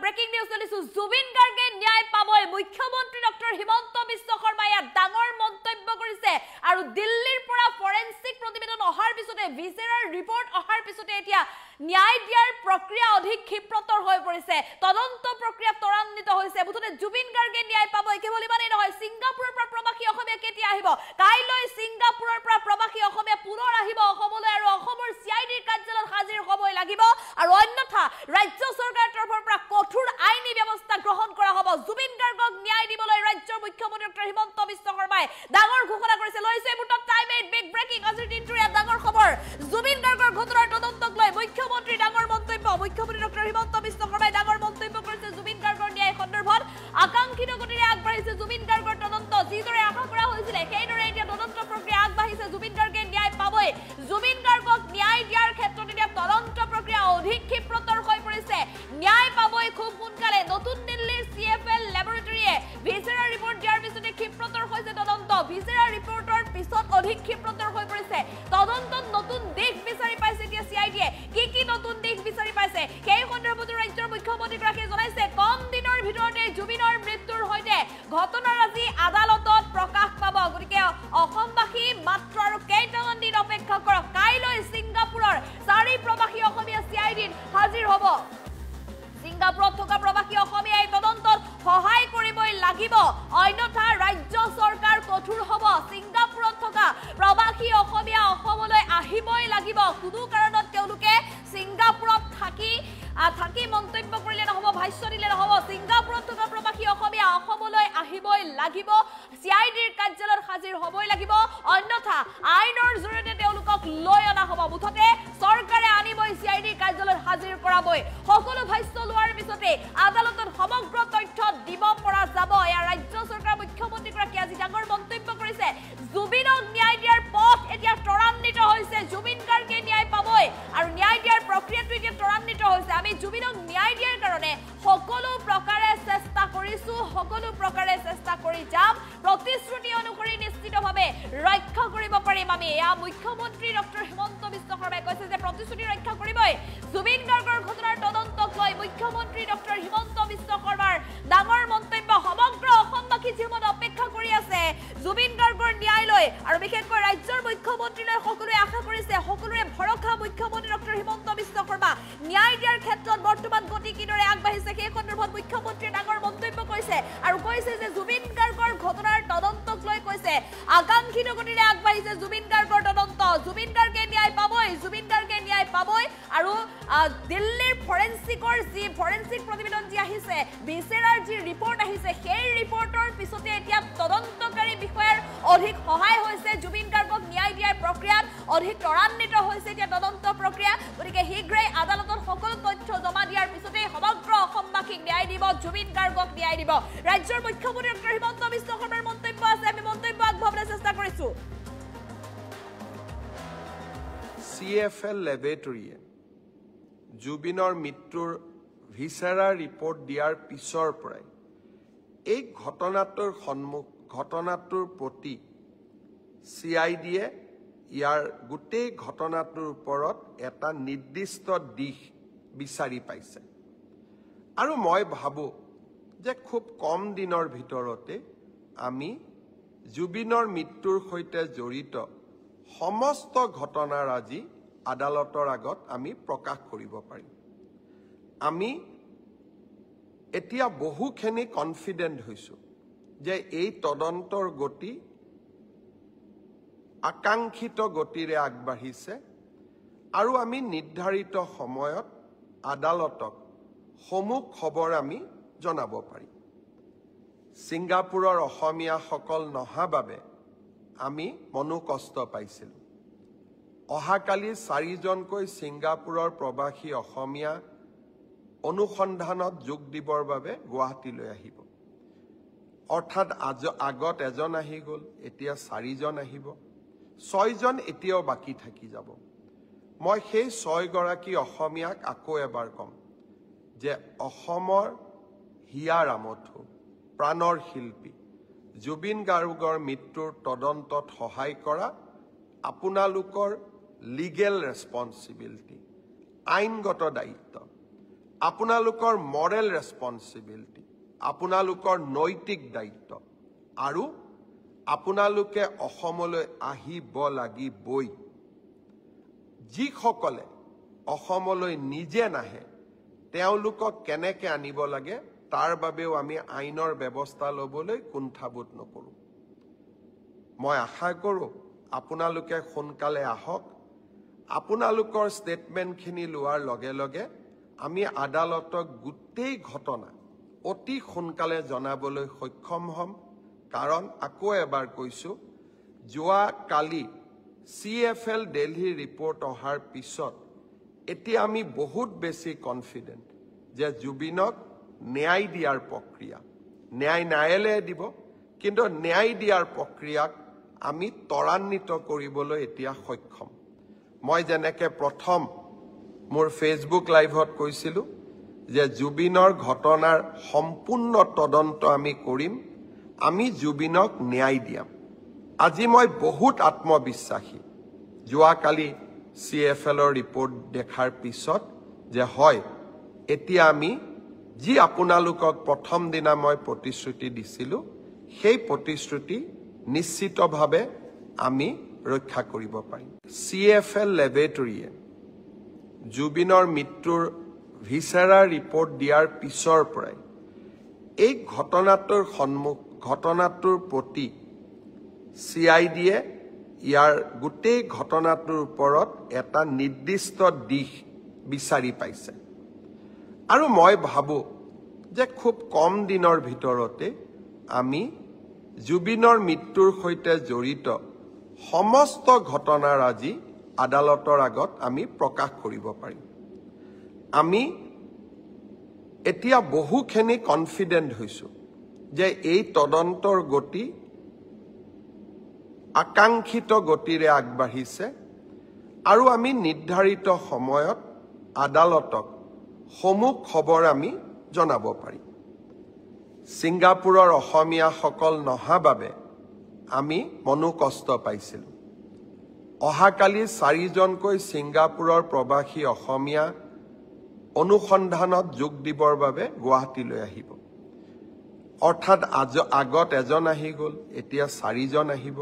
Breaking news চলিছো Zubeen গাৰ্গে ন্যায় পাবই মুখ্যমন্ত্ৰী ডক্টৰ হিমন্ত বিশ্ব শৰ্মাই ডাঙৰ মন্তব্য কৰিছে আৰু দিল্লীৰ পৰা ফৰেনসিক প্ৰতিবেদন অহাৰ পিছতে ভিসেৰাৰ ৰিপৰ্ট অহাৰ পিছতে এতিয়া ন্যায় দিয়াৰ প্ৰক্ৰিয়া অধিক ক্ষিপ্ৰতৰ হৈ পৰিছে তদন্ত প্ৰক্ৰিয়া ত্বৰান্বিত হৈছে বুধতে জুবিন গাৰ্গে ন্যায় পাবই কেৱল ইমানেই নহয় সিংগাপুৰৰ পৰা প্ৰবাসী অসমীয়া কেতিয়া আহিব কাইলৈ সিংগাপুৰৰ পৰা প্ৰবাসী অসমীয়া পুনৰ আহিব অসমলৈ আৰু অসমৰ সিআইডিৰ কাৰ্যালয়ত হাজিৰ হ'বই লাগিব আৰু অন্যথা ৰাজ্য চৰকাৰৰ তৰফৰ পৰা কঠোৰ আইনী ব্যৱস্থা গ্ৰহণ কৰা হ'ব জুবিন গাৰ্গক ন্যায় দিবলৈ ৰাজ্যৰ মুখ্যমন্ত্ৰী ডক্টৰ হিমন্ত বিশ্ব শৰ্মাই ডাঙৰ ঘোষণা কৰিছে লৈছে মুঠত টাইম এইট বিগ ব্ৰেকিং আজিৰ দিনটোৰ ডাঙৰ খবৰ জুবিন গাৰ্গৰ ঘটনাৰ তদন্তক লৈ মুখ্যমন্ত্ৰী ডাঙৰ মন্তব্য মুখ্যমন্ত্ৰী ডক্টৰ হিমন্ত বিশ্ব শৰ্মাই ডাঙৰ মন্তব্য কৰিছে জুবিন গাৰ্গৰ ন্যায় সন্দৰ্ভত আকাংক্ষিত গতিৰে আগবাঢ়িছে জুবিন গাৰ্গৰ তদন্ত যিদৰে আশা কৰা হৈছিল সেইদৰে এতিয়া তদন্ত প্ৰক্ৰিয়া আগবাঢ়িছে জুবিন গাৰ্গে ন্যায় পাবই জুবিন গাৰ্গক ন্যায় দিয়াৰ ক্ষেত্ৰত এতিয়া তদন্ত প্ৰক্ৰিয়া অধিক ক্ষিপ্ৰতৰ হৈ পৰিছে ন্যায় পাবই খুব সোনকালে নতুন দিল্লীৰ CFL ল্যাবৰেটৰীয়ে ভিসেৰাৰ ৰিপৰ্ট দিয়াৰ পিছতে ক্ষিপ্ৰতৰ হৈছে তদন্ত ভিসেৰাৰ ৰিপৰ্টৰ পিছত অধিক ক্ষিপ্ৰতৰ হৈ পৰিছে তদন্তত নতুন দিশ বিচাৰি পাইছে এতিয়া CIDয়ে কি নতুন দিশ বিচাৰি পাইছে সেই সন্দৰ্ভত ৰাজ্যৰ মুখ্যমন্ত্ৰীগৰাকীয়ে জনাইছে কম দিনৰ ভিতৰতে জুবিনৰ মৃত্যুৰ হৈতে ঘটনাৰাজি আদালতত প্ৰকাশ পাব গতিকে অসমবাসী মাত্ৰ আৰু কেইটামান দিন অপেক্ষা কৰক কাইলৈ সিংগাপুৰৰ 4 প্ৰবাসী অসমীয়া CIDত হাজিৰ হ'ব সিংগাপুৰত থকা প্ৰবাসী অসমীয়াই তদন্তত সহায় কৰিবই লাগিব অন্যথা ৰাজ্য চৰকাৰ কঠোৰ হ'ব সিংগাপুৰত থকা প্ৰবাসী অসমীয়া অসমলৈ আহিবই লাগিব কোনো কাৰণত তেওঁলোকে সিংগাপুৰত থাকি মন্তব্য কৰিলে নহব ভাষ্য দিলে নহব সিংগাপুৰত থকা প্ৰবাসী অসমীয়া অসমলৈ আহিবই লাগিব CIDৰ কাৰ্যালয়ত হাজিৰ হ'বই লাগিব অন্যথা আইনৰ জৰিয়তে তেওঁলোকক লৈ অনা হ'ব মুঠতে চৰকাৰে আনিবই CIDৰ কাৰ্যালয়ত হাজিৰ কৰাবই সকলো ভাষ্য লোৱাৰ পিছতে আদালতত সমগ্ৰ তথ্য দিব পৰা যাব এয়া ৰাজ্য চৰকাৰ মুখ্যমন্ত্ৰীগৰাকী আজি ডাঙৰ মন্তব্য কৰিছে জুবিনক ন্যায় দিয়াৰ পথ এতিয়া ত্বৰান্বিত হৈছে জুবিন গাৰ্গে ন্যায় পাবই আৰু ন্যায় দিয়াৰ প্ৰক্ৰিয়াটো এতিয়া ত্বৰান্বিত হৈছে আমি জুবিনক ন্যায় দিয়াৰ কাৰণে সকলো প্ৰকাৰে চেষ্টা কৰিছো সকলো প্ৰকাৰে চেষ্টা কৰি যাম প্ৰতিশ্ৰুতি অনুসৰি নিশ্চিতভাৱে ৰক্ষা কৰিব পাৰিম আমি এয়া মুখ্যমন্ত্ৰী ডক্টৰ হিমন্ত বিশ্ব শৰ্মাই কৈছে যে প্ৰতিশ্ৰুতি ৰক্ষা কৰিবই জুবিন গাৰ্গৰ ঘটনাৰ তদন্তক লৈ মুখ্যমন্ত্ৰী ডক্টৰ হিমন্ত বিশ্ব শৰ্মাৰ ডাঙৰ মন্তব্য সমগ্ৰ অসমবাসী জীৱন অপেক্ষা কৰি আছে জুবিন গাৰ্গৰ ন্যায় লৈ আৰু বিশেষকৈ ৰাজ্যৰ মুখ্যমন্ত্ৰীলৈ সকলোৱে আশা কৰিছে সকলোৰে ভৰসা মুখ্যমন্ত্ৰী ডক্টৰ হিমন্ত বিশ্ব শৰ্মা ন্যায় দিয়াৰ ক্ষেত্ৰত বৰ্তমান গতি কিদৰে আগবাঢ়িছে সেই সন্দৰ্ভত মুখ্যমন্ত্ৰীয়ে ডাঙৰ মন্তব্য কৰিছে আৰু কৈছে যে জুবিন গাৰ্গৰ ঘটনাৰ তদন্তক লৈ কৈছে আকাংক্ষিত গতিৰে আগবাঢ়িছে জুবিন গাৰ্গৰ তদন্ত জুবিন গাৰ্গে ন্যায় পাবই আৰু দিল্লীৰ ফৰেনসিক প্ৰতিবেদন যি আহিছে ভিসেৰাৰ যি ৰিপৰ্ট আহিছে সেই ৰিপৰ্টৰ পিছতে এতিয়া তদন্তকাৰী বিষয়াৰ অধিক সহায় হৈছে জুবিন গাৰ্গক ন্যায় দিয়াৰ প্ৰক্ৰিয়াত অধিক ত্বৰান্বিত হৈছে এতিয়া তদন্ত প্ৰক্ৰিয়া গতিকে শীঘ্ৰেই আদালতত সকলো তথ্য জমা দিয়াৰ পিছতে সমগ্ৰ অসমবাসীক ন্যায় দিব জুবিন গাৰ্গক ন্যায় দিব ৰাজ্যৰ মুখ্যমন্ত্ৰী ডক্টৰ হিমন্ত বিশ্ব শৰ্মাৰ মন্তব্য আছে আমি মন্তব্য আগবঢ়াবলৈ চেষ্টা কৰিছো CFL ল্যাবৰেটৰীয়ে জুবিনৰ মৃত্যুৰ ভিসেৰাৰ ৰিপৰ্ট দিয়াৰ পিছৰ পৰাই এই ঘটনাটোৰ প্ৰতি CIDয়ে ইয়াৰ গোটেই ঘটনাটোৰ ওপৰত এটা নিৰ্দিষ্ট দিশ বিচাৰি পাইছে আৰু মই ভাবো যে খুব কম দিনৰ ভিতৰতে আমি জুবিনৰ মৃত্যুৰ সৈতে জড়িত সমস্ত ঘটনাৰাজি আদালতৰ আগত আমি প্ৰকাশ কৰিব পাৰিম আমি এতিয়া বহুখিনি কনফিডেন্ট হৈছো যে এই তদন্তৰ গতি আকাংক্ষিত গতিৰে আগবাঢ়িছে আৰু আমি নিৰ্ধাৰিত সময়ত আদালতক সমুখ খবৰ আমি জনাব পাৰিম সিংগাপুৰৰ অসমীয়াসকল নহা বাবে আমি মনোকষ্ট পাইছিলো অহাকালি 4জনকৈ সিংগাপুৰৰ প্ৰবাসী অসমীয়া অনুসন্ধানত যোগ দিবৰ বাবে গুৱাহাটীলৈ আহিব অৰ্থাৎ আগত এজন আহি গ'ল এতিয়া 4জন আহিব 6জন এতিয়াও বাকি থাকি যাব মই সেই 6গৰাকী অসমীয়াক আকৌ এবাৰ কম যে অসমৰ হিয়া ৰামথু প্ৰাণৰ শিল্পী জুবিন গাৰ্গৰ মৃত্যুৰ তদন্তত সহায় কৰা আপোনালোকৰ লিগেল ৰেসপন্সিবিলিটি আইনগত দায়িত্ব আপোনালোকৰ মৰেল ৰেছপন্সিবিলিটি, আপোনালোকৰ নৈতিক দায়িত্ব আৰু আপোনালোকে অসমলৈ আহিব লাগিবই। যিসকলে অসমলৈ নিজে নাহে তেওঁলোকক কেনেকৈ আনিব লাগে তাৰ বাবেও আমি আইনৰ ব্যৱস্থা ল'বলৈ কুণ্ঠাবোধ নকৰোঁ। মই আশা কৰোঁ আপোনালোকে সোনকালে আহক। আপোনালোকৰ ষ্টেটমেণ্টখিনি লোৱাৰ লগে লগে আমি আদালতক গোটেই ঘটনা অতি সোনকালে জনাবলৈ সক্ষম হ'ম। কাৰণ আকৌ এবাৰ কৈছোঁ, যোৱা কালি CFL দিল্লী ৰিপৰ্ট অহাৰ পিছত এতিয়া আমি বহুত বেছি কনফিডেণ্ট যে জুবিনক ন্যায় দিয়াৰ প্ৰক্ৰিয়া, ন্যায় ন্যায়ালয়ে দিব, কিন্তু ন্যায় দিয়াৰ প্ৰক্ৰিয়াক আমি ত্বৰান্বিত কৰিবলৈ এতিয়া সক্ষম। মই যেনেকৈ প্ৰথম মোৰ ফেচবুক লাইভত কৈছিলোঁ যে জুবিনৰ ঘটনাৰ সম্পূৰ্ণ তদন্ত আমি কৰিম, আমি জুবিনক ন্যায় দিয়াম। আজি মই বহুত আত্মবিশ্বাসী যোৱাকালি CFLৰ ৰিপৰ্ট দেখাৰ পিছত যে হয়, এতিয়া আমি যি আপোনালোকক প্ৰথম দিনা মই প্ৰতিশ্ৰুতি দিছিলোঁ সেই প্ৰতিশ্ৰুতি নিশ্চিতভাৱে আমি ৰক্ষা কৰিব পাৰিম। CFL লেবৰেটৰীয়ে জুবিনৰ মৃত্যুৰ ভিছেৰা ৰিপৰ্ট দিয়াৰ পিছৰ পৰাই এই ঘটনাটোৰ প্ৰতি CIDয়ে ইয়াৰ গোটেই ঘটনাটোৰ ওপৰত এটা নিৰ্দিষ্ট দিশ বিচাৰি পাইছে। আৰু মই ভাবোঁ যে খুব কম দিনৰ ভিতৰতে আমি জুবিনৰ মৃত্যুৰ সৈতে জড়িত সমস্ত ঘটনাৰ আজি আদালতৰ আগত আমি প্ৰকাশ কৰিব পাৰিম। আমি এতিয়া বহুখিনি কনফিডেণ্ট হৈছোঁ যে এই তদন্তৰ গতি আকাংক্ষিত গতিৰে আগবাঢ়িছে আৰু আমি নিৰ্ধাৰিত সময়ত আদালতক সমূহ খবৰ আমি জনাব পাৰিম। ছিংগাপুৰৰ অসমীয়াসকল নহা বাবে আমি মনোকষ্ট পাইছিলোঁ। অহাকালি 4জনকৈ ছিংগাপুৰৰ প্ৰৱাসী অসমীয়া অনুসন্ধানত যোগ দিবৰ বাবে গুৱাহাটীলৈ আহিব। অৰ্থাৎ আগত এজন আহি গ'ল, এতিয়া 4জন আহিব,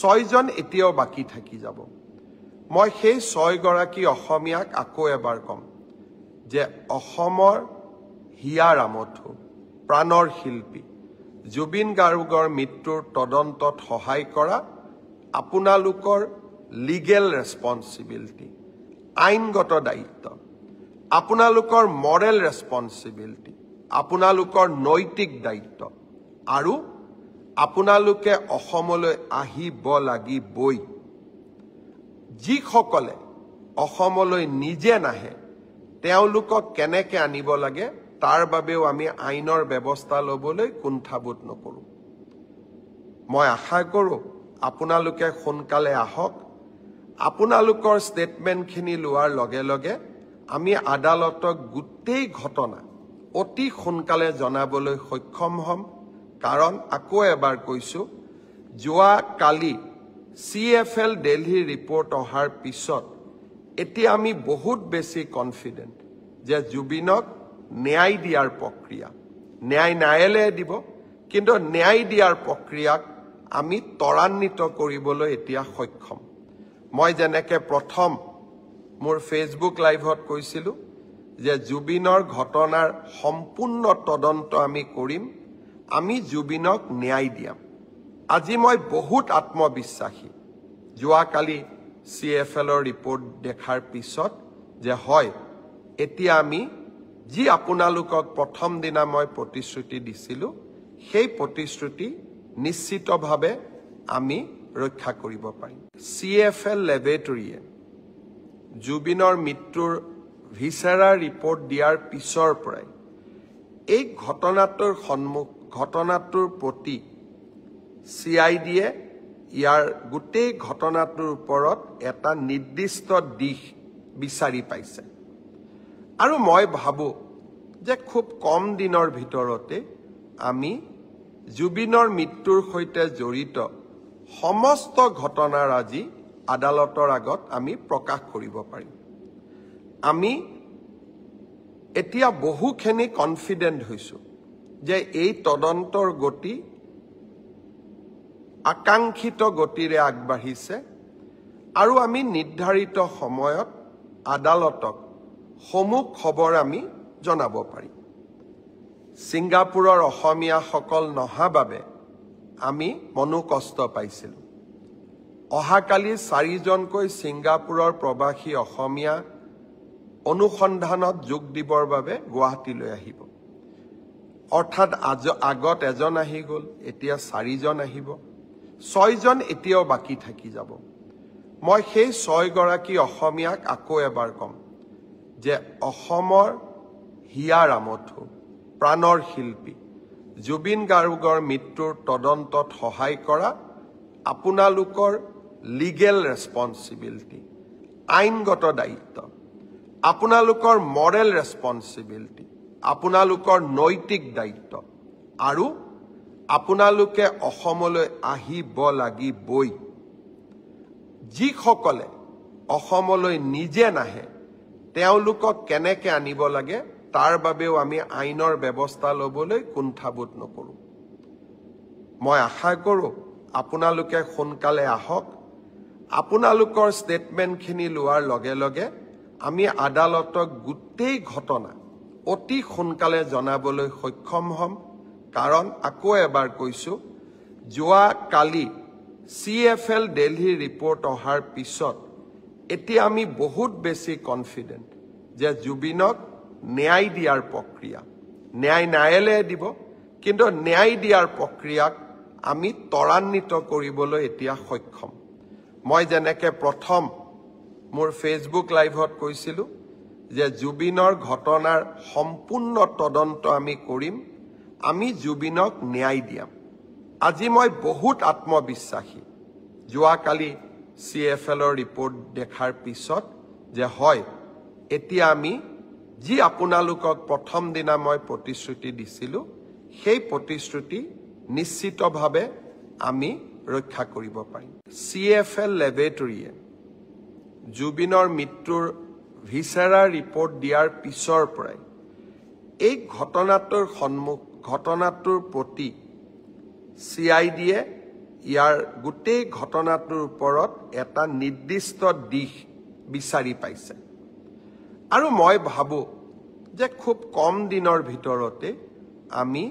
6জন এতিয়াও বাকী থাকি যাব। মই সেই 6গৰাকী অসমীয়াক আকৌ এবাৰ ক'ম যে অসমৰ হিয়া ৰামথু, প্ৰাণৰ শিল্পী জুবিন গাৰ্গৰ মৃত্যুৰ তদন্তত সহায় কৰা আপোনালোকৰ লিগেল ৰেছপন্সিবিলিটি, আইনগত দায়িত্ব, আপোনালোকৰ মৰেল ৰেছপন্সিবিলিটি, আপোনালোকৰ নৈতিক দায়িত্ব আৰু আপোনালোকে অসমলৈ আহিব লাগিবই। যিসকলে অসমলৈ নিজে নাহে তেওঁলোকক কেনেকৈ আনিব লাগে তাৰ বাবেও আমি আইনৰ ব্যৱস্থা ল'বলৈ কুণ্ঠাবোধ নকৰোঁ। মই আশা কৰোঁ আপোনালোকে সোনকালে আহক। আপোনালোকৰ ষ্টেটমেণ্টখিনি লোৱাৰ লগে লগে আমি আদালতক গোটেই ঘটনা অতি সোনকালে জনাবলৈ সক্ষম হ'ম। কাৰণ আকৌ এবাৰ কৈছোঁ, যোৱা কালি CFL দিল্লী ৰিপৰ্ট অহাৰ পিছত এতিয়া আমি বহুত বেছি কনফিডেণ্ট যে জুবিনক ন্যায় দিয়াৰ প্ৰক্ৰিয়া, ন্যায় ন্যায়ালয়ে দিব, কিন্তু ন্যায় দিয়াৰ প্ৰক্ৰিয়াক আমি ত্বৰান্বিত কৰিবলৈ এতিয়া সক্ষম। মই যেনেকৈ প্ৰথম মোৰ ফেচবুক লাইভত কৈছিলোঁ যে জুবিনৰ ঘটনাৰ সম্পূৰ্ণ তদন্ত আমি কৰিম, আমি জুবিনক ন্যায় দিয়াম। আজি মই বহুত আত্মবিশ্বাসী যোৱাকালি CFLৰ ৰিপৰ্ট দেখাৰ পিছত যে হয়, এতিয়া আমি যি আপোনালোকক প্ৰথম দিনা মই প্ৰতিশ্ৰুতি দিছিলোঁ সেই প্ৰতিশ্ৰুতি নিশ্চিতভাৱে আমি ৰক্ষা কৰিব পাৰিম। CFL লেবৰেটৰীয়ে জুবিনৰ মৃত্যুৰ ভিছেৰা ৰিপৰ্ট দিয়াৰ পিছৰ পৰাই এই ঘটনাটোৰ প্ৰতি CIDয়ে ইয়াৰ গোটেই ঘটনাটোৰ ওপৰত এটা নিৰ্দিষ্ট দিশ বিচাৰি পাইছে। আৰু মই ভাবোঁ যে খুব কম দিনৰ ভিতৰতে আমি জুবিনৰ মৃত্যুৰ সৈতে জড়িত সমস্ত ঘটনাৰ আজি আদালতৰ আগত আমি প্ৰকাশ কৰিব পাৰিম। আমি এতিয়া বহুখিনি কনফিডেন্ট হৈছো যে এই তদন্তৰ গতি আকাংক্ষিত গতিৰে আগবাঢ়িছে আৰু আমি নিৰ্ধাৰিত সময়ত আদালতক সমূহ খবৰ আমি জনাব পাৰিম। ছিংগাপুৰৰ অসমীয়াসকল নহা বাবে আমি মনোকষ্ট পাইছিলোঁ। অহাকালি 4জনকৈ ছিংগাপুৰৰ প্ৰবাসী অসমীয়া অনুসন্ধানত যোগ দিবৰ বাবে গুৱাহাটীলৈ আহিব। অৰ্থাৎ আগত এজন আহি গ'ল, এতিয়া 4জন আহিব, 6জন এতিয়াও বাকী থাকি যাব। মই সেই 6গৰাকী অসমীয়াক আকৌ এবাৰ ক'ম যে অসমৰ হিয়া ৰামথু প্ৰাণৰ শিল্পী জুবিন গাৰ্গৰ মৃত্যুৰ তদন্তত সহায় কৰা আপোনালোকৰ লিগেল ৰেছপন্সিবিলিটি, আইনগত দায়িত্ব, আপোনালোকৰ মৰেল ৰেছপন্সিবিলিটি, আপোনালোকৰ নৈতিক দায়িত্ব আৰু আপোনালোকে অসমলৈ আহিব লাগিবই। যিসকলে অসমলৈ নিজে নাহে তেওঁলোকক কেনেকৈ আনিব লাগে তাৰ বাবেও আমি আইনৰ ব্যৱস্থা ল'বলৈ কুণ্ঠাবোধ নকৰোঁ। মই আশা কৰোঁ আপোনালোকে সোনকালে আহক। আপোনালোকৰ ষ্টেটমেণ্টখিনি লোৱাৰ লগে লগে আমি আদালতক গোটেই ঘটনা অতি সোনকালে জনাবলৈ সক্ষম হ'ম। কাৰণ আকৌ এবাৰ কৈছোঁ, যোৱা কালি CFL দিল্লী ৰিপৰ্ট অহাৰ পিছত এতিয়া আমি বহুত বেছি কনফিডেণ্ট যে জুবিনক ন্যায় দিয়াৰ প্ৰক্ৰিয়া, ন্যায় ন্যায়ালয়ে দিব, কিন্তু ন্যায় দিয়াৰ প্ৰক্ৰিয়াক আমি ত্বৰান্বিত কৰিবলৈ এতিয়া সক্ষম। মই যেনেকৈ প্ৰথম মোৰ ফেচবুক লাইভত কৈছিলোঁ যে জুবিনৰ ঘটনাৰ সম্পূৰ্ণ তদন্ত আমি কৰিম, আমি জুবিনক ন্যায় দিয়াম। আজি মই বহুত আত্মবিশ্বাসী যোৱাকালি CFLৰ ৰিপৰ্ট দেখাৰ পিছত যে হয়, এতিয়া আমি যি আপোনালোকক প্ৰথম দিনা মই প্ৰতিশ্ৰুতি দিছিলোঁ সেই প্ৰতিশ্ৰুতি নিশ্চিতভাৱে আমি ৰক্ষা কৰিব পাৰিম। CFL লেবৰেটৰীয়ে জুবিনৰ মৃত্যুৰ ভিছেৰা ৰিপৰ্ট দিয়াৰ পিছৰ পৰাই এই ঘটনাটোৰ প্ৰতি CIDয়ে ইয়াৰ গোটেই ঘটনাটোৰ ওপৰত এটা নিৰ্দিষ্ট দিশ বিচাৰি পাইছে আৰু মই ভাবোঁ যে খুব কম দিনৰ ভিতৰতে আমি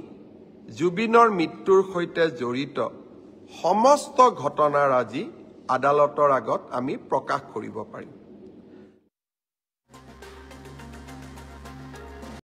জুবিনৰ মৃত্যুৰ সৈতে জড়িত সমস্ত ঘটনাৰ আজি আদালতৰ আগত আমি প্ৰকাশ কৰিব পাৰিম।